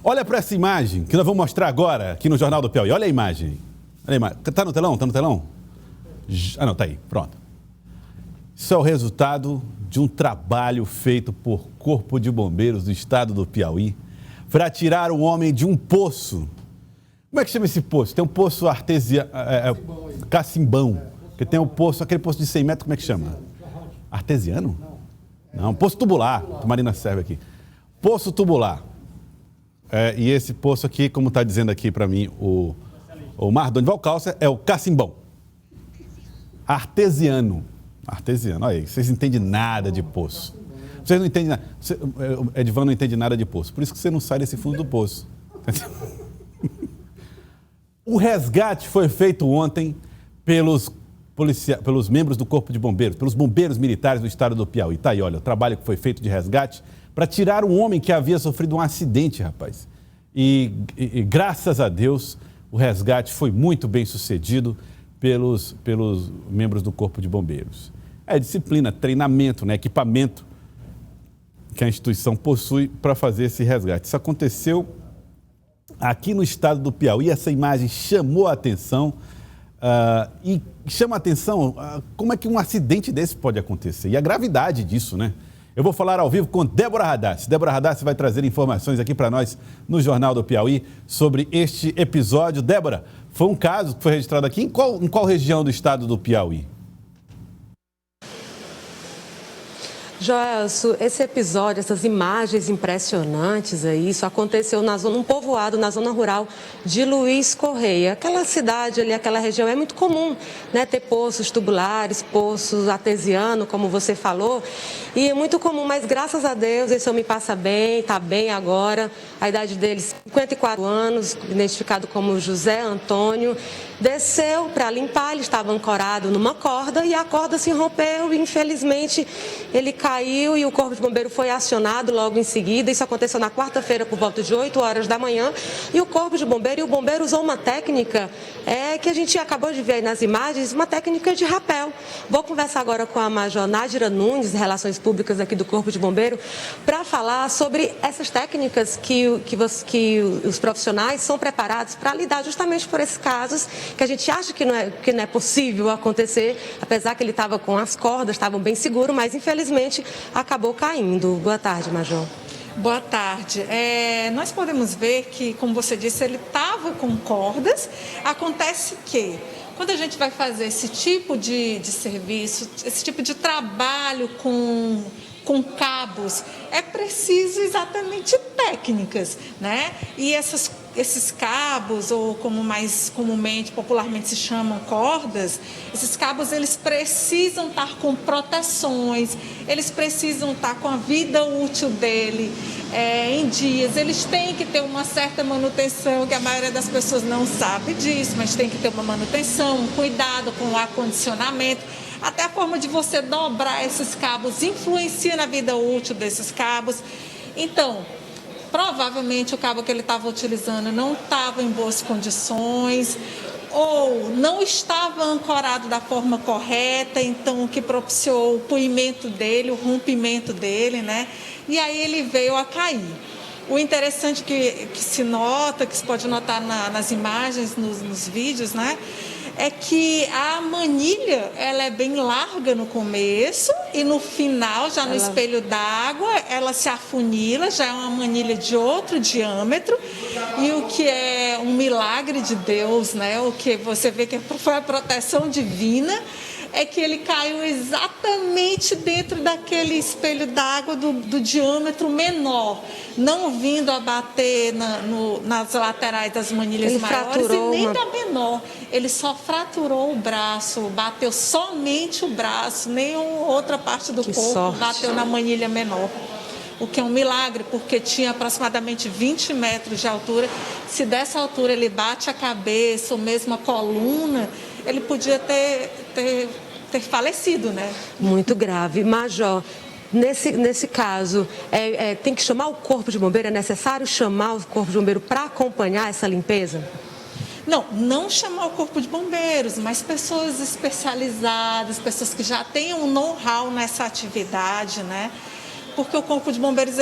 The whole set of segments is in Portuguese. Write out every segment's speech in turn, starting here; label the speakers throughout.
Speaker 1: Olha para essa imagem que nós vamos mostrar agora aqui no Jornal do Piauí. Olha a imagem. Olha a imagem. Tá no telão? Tá no telão? Ah, não, tá aí. Pronto. Isso é o resultado de um trabalho feito por Corpo de Bombeiros do estado do Piauí para tirar um homem de um poço. Como é que chama esse poço? Tem um poço artesiano, cacimbão, que tem um poço, aquele poço de 100 metros, como é que chama? Artesiano? Não, poço tubular, a Marina serve aqui. Poço tubular. E esse poço aqui, como está dizendo aqui para mim o Mardoni Valcalça, é o cacimbão. Artesiano. Artesiano, olha aí, vocês não entendem nada de poço. Vocês não entendem nada. Edvan não entende nada de poço, por isso que você não sai desse fundo do poço. O resgate foi feito ontem pelos membros do Corpo de Bombeiros, pelos bombeiros militares do estado do Piauí. Tá aí, olha, o trabalho que foi feito de resgate para tirar um homem que havia sofrido um acidente, rapaz. E graças a Deus, o resgate foi muito bem sucedido pelos membros do Corpo de Bombeiros. É disciplina, treinamento, né, equipamento que a instituição possui para fazer esse resgate. Isso aconteceu aqui no estado do Piauí. Essa imagem chamou a atenção e chama a atenção como é que um acidente desse pode acontecer e a gravidade disso, né? Eu vou falar ao vivo com Débora Radassi. Débora Radassi vai trazer informações aqui para nós no Jornal do Piauí sobre este episódio. Débora, foi um caso que foi registrado aqui em qual região do estado do Piauí?
Speaker 2: Joelso, esse episódio, essas imagens impressionantes aí, isso aconteceu num povoado, na zona rural de Luiz Correia. Aquela cidade ali, aquela região é muito comum, né? Ter poços tubulares, poços artesianos, como você falou, e é muito comum, mas graças a Deus esse homem passa bem, está bem agora. A idade dele, 54 anos, identificado como José Antônio, desceu para limpar, ele estava ancorado numa corda e a corda se rompeu e infelizmente ele caiu e o Corpo de Bombeiro foi acionado logo em seguida. Isso aconteceu na quarta-feira por volta de 8 horas da manhã e o Corpo de Bombeiro e o bombeiro usou uma técnica que a gente acabou de ver aí nas imagens, uma técnica de rapel. Vou conversar agora com a Major Nádira Nunes, de Relações Públicas aqui do Corpo de Bombeiro, para falar sobre essas técnicas que os profissionais são preparados para lidar justamente por esses casos que a gente acha que não é possível acontecer, apesar que ele estava com as cordas, estavam bem seguros, mas infelizmente acabou caindo. Boa tarde, Major.
Speaker 3: Boa tarde. Nós podemos ver que, como você disse, ele estava com cordas. Acontece que, quando a gente vai fazer esse tipo de serviço, esse tipo de trabalho com cabos, é preciso exatamente técnicas, né? E esses cabos, ou como mais comumente, popularmente se chamam cordas, esses cabos, eles precisam estar com proteções, eles precisam estar com a vida útil dele em dias, eles têm que ter uma certa manutenção, que a maioria das pessoas não sabe disso, mas tem que ter uma manutenção, um cuidado com o acondicionamento. Até a forma de você dobrar esses cabos influencia na vida útil desses cabos. Então, provavelmente o cabo que ele estava utilizando não estava em boas condições ou não estava ancorado da forma correta, então o que propiciou o poimento dele, o rompimento dele, né? E aí ele veio a cair. O interessante que se nota, que se pode notar nas imagens, nos vídeos, né? É que a manilha, ela é bem larga no começo e no final, já no espelho d'água, ela se afunila, já é uma manilha de outro diâmetro. E o que é um milagre de Deus, né? O que você vê que foi a proteção divina, é que ele caiu exatamente dentro daquele espelho d'água do diâmetro menor, não vindo a bater nas laterais das manilhas maiores e nem da menor. Ele só fraturou o braço, bateu somente o braço, nem outra parte do corpo bateu na manilha menor. O que é um milagre, porque tinha aproximadamente 20 metros de altura. Se dessa altura ele bate a cabeça ou mesmo a coluna, ele podia ter falecido, né?
Speaker 2: Muito grave. Major, nesse caso, tem que chamar o Corpo de Bombeiro? É necessário chamar o Corpo de Bombeiro para acompanhar essa limpeza?
Speaker 3: Não chamar o Corpo de Bombeiros, mas pessoas especializadas, pessoas que já têm um know-how nessa atividade, né? porque o Corpo de Bombeiros,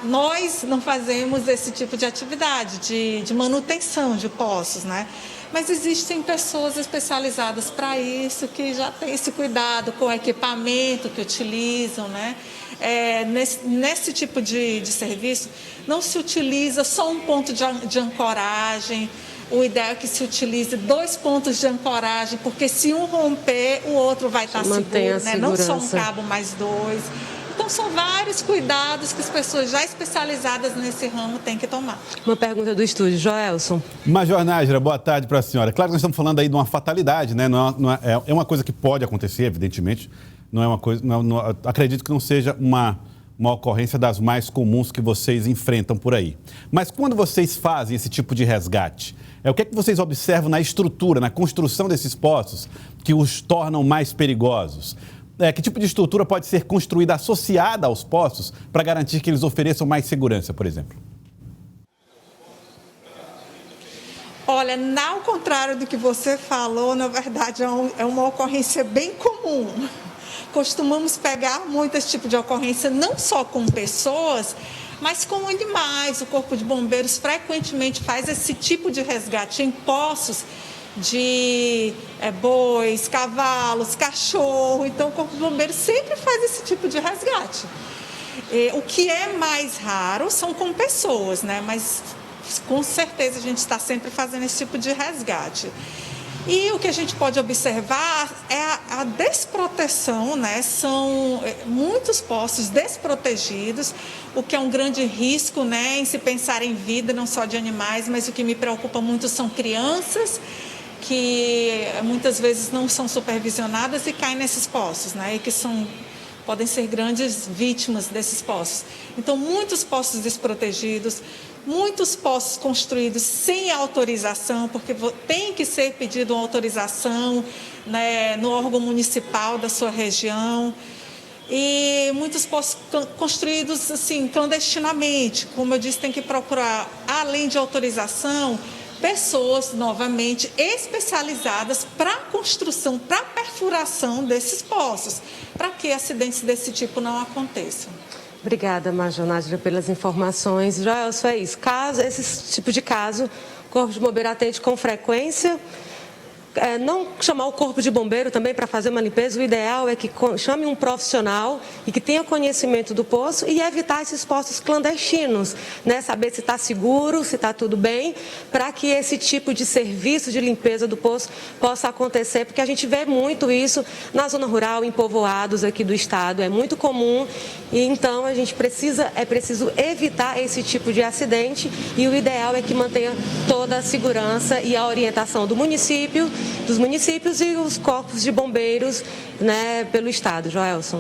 Speaker 3: nós não fazemos esse tipo de atividade, de manutenção de poços, né? Mas existem pessoas especializadas para isso, que já têm esse cuidado com o equipamento que utilizam, né? Nesse tipo de serviço, não se utiliza só um ponto de ancoragem. O ideal é que se utilize 2 pontos de ancoragem, porque se um romper, o outro vai estar seguro, né? Não só um cabo, mais 2. Então, são vários cuidados que as pessoas já especializadas nesse ramo têm que tomar.
Speaker 2: Uma pergunta do estúdio, Joelson.
Speaker 1: Major Nájera, boa tarde para a senhora. Claro que nós estamos falando aí de uma fatalidade, né? É uma coisa que pode acontecer, evidentemente. Não é uma coisa. Acredito que não seja uma ocorrência das mais comuns que vocês enfrentam por aí. Mas quando vocês fazem esse tipo de resgate, o que é que vocês observam na estrutura, na construção desses poços que os tornam mais perigosos? Que tipo de estrutura pode ser construída associada aos poços para garantir que eles ofereçam mais segurança, por exemplo?
Speaker 3: Olha, ao contrário do que você falou, na verdade é uma ocorrência bem comum. Costumamos pegar muito esse tipo de ocorrência, não só com pessoas, mas com animais. O Corpo de Bombeiros frequentemente faz esse tipo de resgate em poços de bois, cavalos, cachorro. Então, o Corpo de Bombeiros sempre faz esse tipo de resgate. O que é mais raro são com pessoas, né? Mas, com certeza, a gente está sempre fazendo esse tipo de resgate. E o que a gente pode observar é a desproteção, né? São muitos poços desprotegidos, o que é um grande risco, né? Em se pensar em vida, não só de animais, mas o que me preocupa muito são crianças, que muitas vezes não são supervisionadas e caem nesses poços, né? E que podem ser grandes vítimas desses poços. Então, muitos poços desprotegidos, muitos poços construídos sem autorização, porque tem que ser pedido uma autorização, né, no órgão municipal da sua região. E muitos poços construídos assim, clandestinamente. Como eu disse, tem que procurar, além de autorização, pessoas, novamente, especializadas para a construção, para a perfuração desses poços, para que acidentes desse tipo não aconteçam.
Speaker 2: Obrigada, Major Nájera, pelas informações. Joelson, é isso. Esse tipo de caso, o Corpo de Bombeiro atende com frequência. Não chamar o Corpo de Bombeiro também para fazer uma limpeza, o ideal é que chame um profissional e que tenha conhecimento do poço e evitar esses poços clandestinos, né? Saber se está seguro, se está tudo bem, para que esse tipo de serviço de limpeza do poço possa acontecer, porque a gente vê muito isso na zona rural, em povoados aqui do estado, é muito comum, e então a gente é preciso evitar esse tipo de acidente, e o ideal é que mantenha toda a segurança e a orientação dos municípios e os corpos de bombeiros, né, pelo estado. Joelson.